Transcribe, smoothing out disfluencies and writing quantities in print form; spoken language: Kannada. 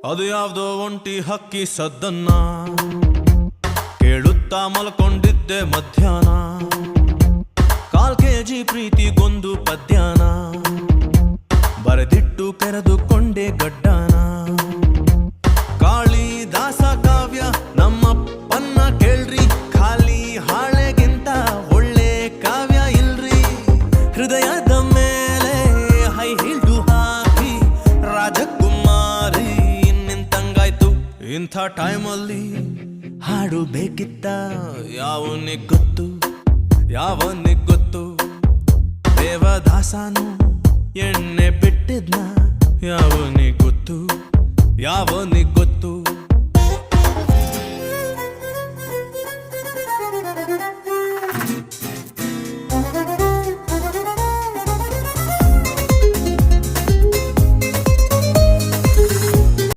ಅದು ಯಾವ್ದೋ ಒಂಟಿ ಹಕ್ಕಿ ಸದ್ದನ್ನ ಕೇಳುತ್ತಾ ಮಲ್ಕೊಂಡಿದ್ದೆ ಮಧ್ಯಾಹ್ನ. 1/4 kg ಪ್ರೀತಿಗೊಂದು ಪದ್ಯಾನ ಬರೆದಿಟ್ಟು ಕೆರೆದುಕೊಂಡೆ ಗಡ್ಡಾನ. ಕಾಳಿದಾಸ ಕಾವ್ಯ ನಮ್ಮಪ್ಪನ್ನ ಕೇಳ್ರಿ, ಖಾಲಿ ಹಾಳೆಗಿಂತ ಒಳ್ಳೆ ಕಾವ್ಯ ಇಲ್ರಿ. ಹೃದಯದ ಮೇಲೆ ಹೈ ಹಿಲ್ಡು ಹಾಕಿ ರಾಜಕುಮಾರಿ ನಿಂತಂಗಾಯ್ತು. ಇಂಥ ಟೈಮಲ್ಲಿ ಹಾಡು ಬೇಕಿತ್ತ, ಯಾವನಿಗೆ ಗೊತ್ತು ಯಾವನಿಗೆ ಗೊತ್ತು. ದೇವದಾಸನು ಎಣ್ಣೆ ಬಿಟ್ಟಿದ್ನ, ಯಾವನಿಗೆ ಗೊತ್ತು ಯಾವನಿಗೆ ಗೊತ್ತು.